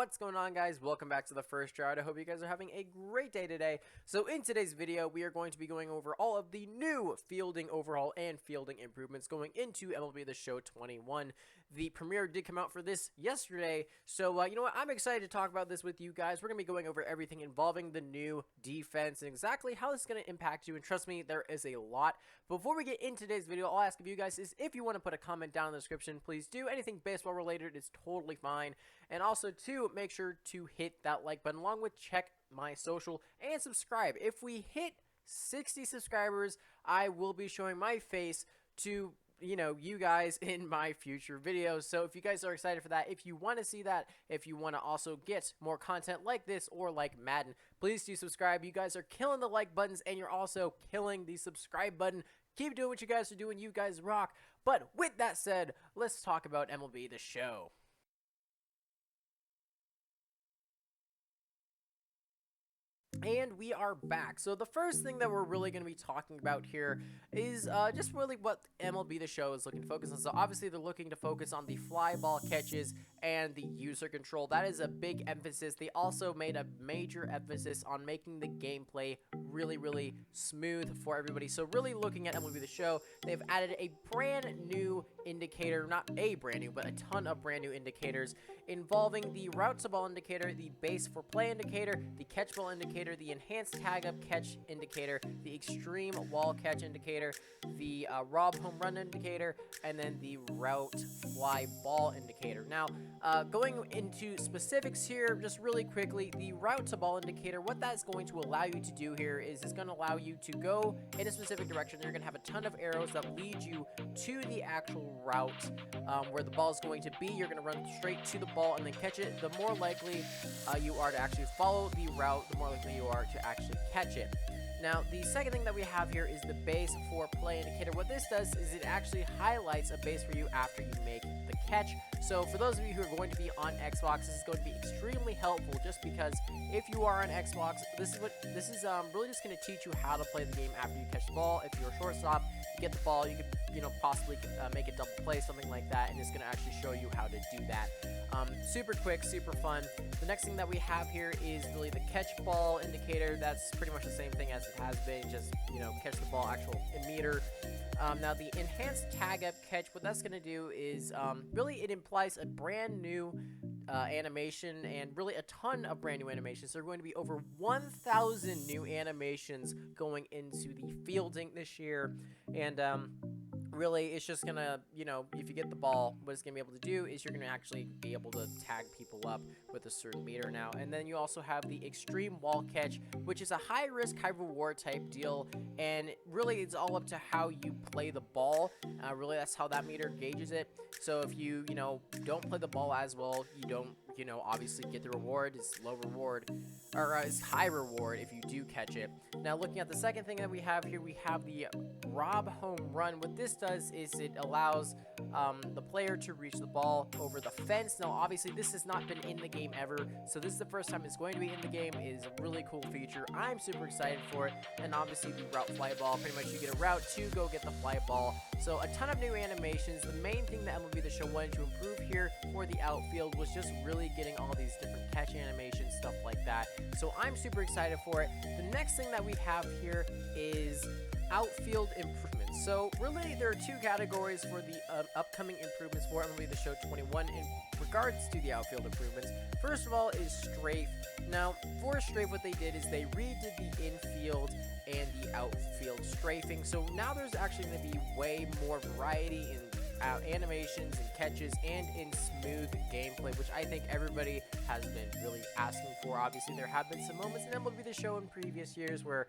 What's going on, guys? Welcome back to the first drought. I hope you guys are having a great day today. So in today's video, we are going to be going over all of the new fielding overhaul and fielding improvements going into MLB The Show 21. The premiere did come out for this yesterday, so you know what? I'm excited to talk about this with you guys. We're going to be going over everything involving the new defense and exactly how this is going to impact you, and trust me, there is a lot. Before we get into today's video, I'll ask of you guys is if you want to put a comment down in the description, please do. Anything baseball related is totally fine. And also, too, make sure to hit that like button along with check my social and subscribe. If we hit 60 subscribers, I will be showing my face to you guys in my future videos. So if you guys are excited for that, if you want to see that, if you want to also get more content like this or like Madden, please do subscribe. You guys are killing the like buttons and you're also killing the subscribe button. Keep doing what you guys are doing. You guys rock. But with that said, let's talk about MLB The Show. And we are back. So the first thing that we're really going to be talking about here is just really what MLB The Show is looking to focus on. So obviously they're looking to focus on the fly ball catches and the user control. That is a big emphasis. They also made a major emphasis on making the gameplay really smooth for everybody. So really looking at MLB The Show, they've added a brand new indicator, not a brand new, but a ton of brand new indicators involving the route to ball indicator, the base for play indicator, the catch ball indicator, the enhanced tag up catch indicator, the extreme wall catch indicator, the rob home run indicator, and then the route fly ball indicator. Now, going into specifics here, just really quickly, the route to ball indicator, what that's going to allow you to do here is it's going to allow you to go in a specific direction. You're going to have a ton of arrows that lead you to the actual route where the ball is going to be. You're going to run straight to the ball and then catch it. The more likely you are to actually follow the route, the more likely you are to actually catch it. Now, the second thing that we have here is the base for play indicator. What this does is it actually highlights a base for you after you make the catch. So for those of you who are going to be on Xbox, this is going to be extremely helpful just because if you are on Xbox, this is really just going to teach you how to play the game after you catch the ball. If you're a shortstop, you get the ball, you could possibly make a double play, something like that, and it's going to actually show you how to do that. Super quick, super fun. The next thing that we have here is really the catch ball indicator. That's pretty much the same thing as it has been, just catch the ball, actual meter. Now the enhanced tag up catch, what that's going to do is really it implies a brand new animation and really a ton of brand new animations. So there are going to be over 1,000 new animations going into the fielding this year, and really, it's just gonna, if you get the ball, what it's gonna be able to do is you're gonna actually be able to tag people up with a certain meter now. And then you also have the extreme wall catch, which is a high risk, high reward type deal. And really, it's all up to how you play the ball. Really, that's how that meter gauges it. So if you, don't play the ball as well, you don't, obviously get the reward. It's low reward, or it's high reward if you do catch it. Now, looking at the second thing that we have here, we have the rob home run. What this does is it allows the player to reach the ball over the fence. Now, obviously, this has not been in the game ever, so this is the first time it's going to be in the game. It is a really cool feature. I'm super excited for it. And obviously, the route fly ball, pretty much you get a route to go get the fly ball. So a ton of new animations. The main thing that MLB The Show wanted to improve here for the outfield was just really getting all these different catch animations, stuff like that. So I'm super excited for it. The next thing that we have here is outfield improvements. So really there are two categories for the upcoming improvements for MLB The Show 21 in regards to the outfield improvements. First of all is strafe. Now for strafe, what they did is they redid the infield and the outfield strafing. So now there's actually going to be way more variety in animations and catches and in smooth gameplay, which I think everybody has been really asking for. Obviously, there have been some moments in MLB The Show in previous years where,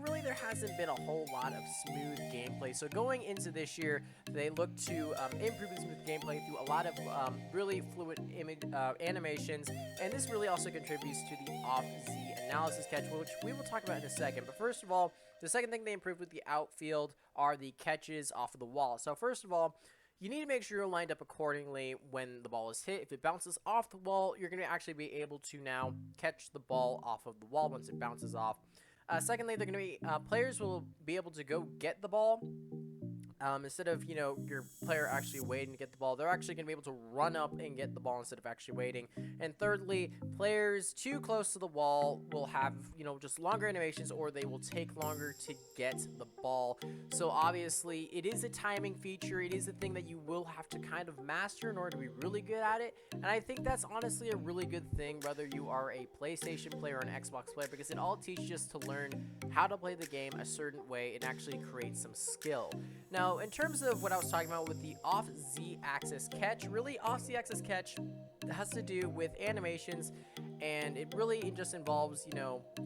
really there hasn't been a whole lot of smooth gameplay. So going into this year, they look to improve the smooth gameplay through a lot of really fluid animations, and this really also contributes to the off-Z analysis catch, which we will talk about in a second. But first of all, the second thing they improved with the outfield are the catches off of the wall. So first of all, you need to make sure you're lined up accordingly when the ball is hit. If it bounces off the wall, you're going to actually be able to now catch the ball off of the wall once it bounces off. Secondly, they're going to be players will be able to go get the ball, Instead of, your player actually waiting to get the ball, they're actually going to be able to run up and get the ball instead of actually waiting. And thirdly, players too close to the wall will have, just longer animations, or they will take longer to get the ball. So obviously, it is a timing feature. It is a thing that you will have to kind of master in order to be really good at it. And I think that's honestly a really good thing, whether you are a PlayStation player or an Xbox player, because it all teaches us to learn how to play the game a certain way and actually create some skill. Now, in terms of what I was talking about with the off Z-axis catch, really off Z-axis catch has to do with animations, and it really just involves,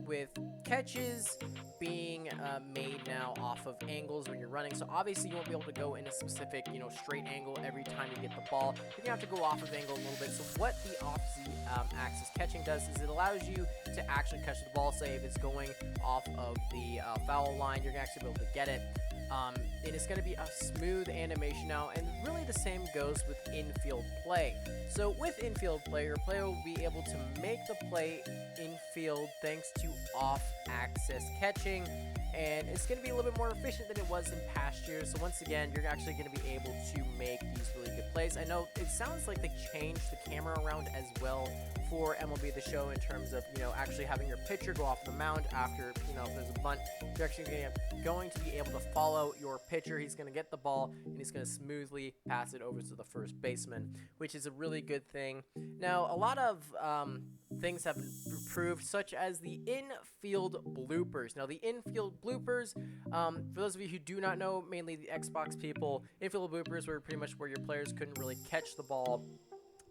with catches being made now off of angles when you're running. So obviously you won't be able to go in a specific, straight angle every time you get the ball. You're gonna have to go off of angle a little bit. So what the off Z-axis catching does is it allows you to actually catch the ball. Say if it's going off of the foul line, you're gonna actually be able to get it. And it's going to be a smooth animation now, and really the same goes with infield play. So with infield play, your player will be able to make the play infield thanks to off-axis catching, and it's going to be a little bit more efficient than it was in past years. So once again, you're actually going to be able to make these really good plays. I know it sounds like they changed the camera around as well for MLB The Show in terms of, actually having your pitcher go off the mound after, if there's a bunt. You're actually going to be able to follow your pitcher. He's going to get the ball, and he's going to smoothly pass it over to the first baseman, which is a really good thing. Now, a lot of things have been improved, such as the infield bloopers. Now, the infield bloopers, for those of you who do not know, mainly the Xbox people, infield bloopers were pretty much where your players couldn't really catch the ball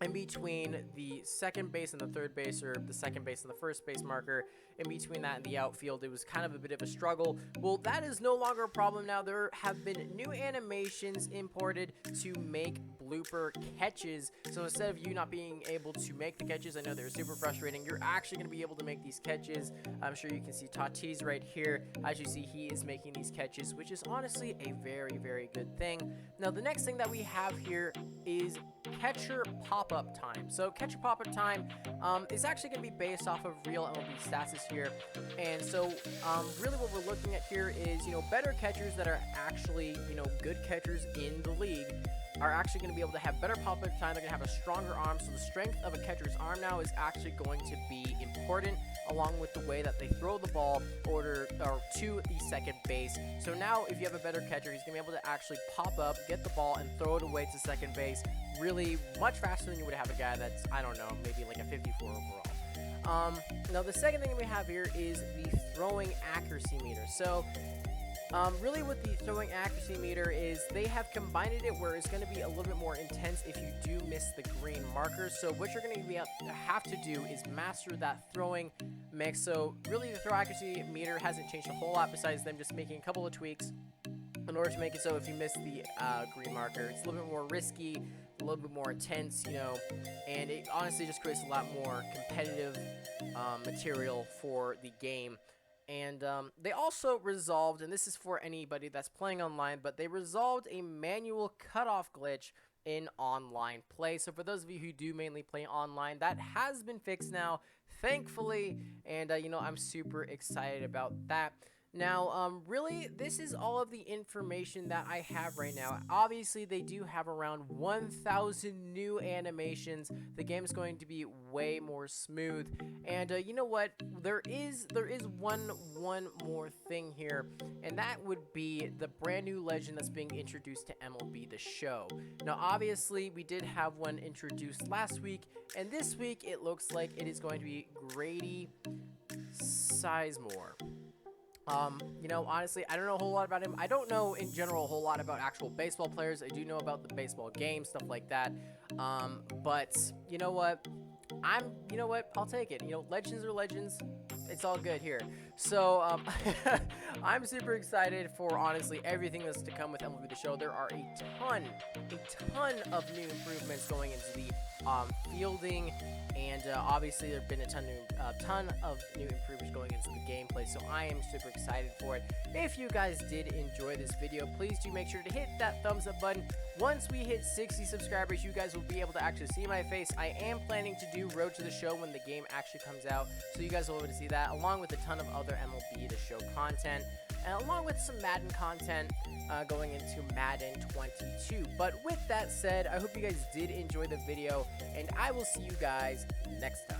in between the second base and the third base, or the second base and the first base marker. In between that and the outfield, it was kind of a bit of a struggle. Well, that is no longer a problem now. There have been new animations imported to make blooper catches. So instead of you not being able to make the catches, I know they're super frustrating, you're actually going to be able to make these catches. I'm sure you can see Tatis right here. As you see, he is making these catches, which is honestly a very, very good thing. Now, the next thing that we have here is catcher pop-up time. So catcher pop-up time is actually going to be based off of real MLB stats this year. And so really what we're looking at here is, better catchers that are actually, good catchers in the league are actually going to be able to have better pop-up time. They're going to have a stronger arm. So the strength of a catcher's arm now is actually going to be important, along with the way that they throw the ball to the second base. So now if you have a better catcher, he's going to be able to actually pop up, get the ball, and throw it away to second base really much faster than you would have a guy that's, I don't know, maybe like a 54 overall. Now the second thing we have here is the throwing accuracy meter. So really what the throwing accuracy meter is, they have combined it where it's going to be a little bit more intense if you do miss the green markers. So what you're going to have to do is master that throwing mix. So really the throw accuracy meter hasn't changed a whole lot besides them just making a couple of tweaks in order to make it so if you miss the green marker, it's a little bit more risky, a little bit more intense, and it honestly just creates a lot more competitive material for the game. And they also resolved, and this is for anybody that's playing online, but they resolved a manual cutoff glitch in online play. So for those of you who do mainly play online, that has been fixed now, thankfully, and I'm super excited about that. Now, really, this is all of the information that I have right now. Obviously, they do have around 1,000 new animations. The game is going to be way more smooth. And you know what? There is one more thing here, and that would be the brand new legend that's being introduced to MLB The Show. Now, obviously, we did have one introduced last week, and this week it looks like it is going to be Grady Sizemore. Honestly, I don't know a whole lot about him. I don't know in general a whole lot about actual baseball players. I do know about the baseball game, stuff like that. But you know what? I'll take it. Legends are legends. It's all good here. So, I'm super excited for, honestly, everything that's to come with MLB The Show. There are a ton of new improvements going into the fielding, and obviously there have been a ton of new improvements going into the gameplay, so I am super excited for it. If you guys did enjoy this video, please do make sure to hit that thumbs up button. Once we hit 60 subscribers, you guys will be able to actually see my face. I am planning to do Road to the Show when the game actually comes out, so you guys will be able to see that, along with a ton of other MLB The Show content. along with some Madden content going into Madden 22. But with that said, I hope you guys did enjoy the video, and I will see you guys next time.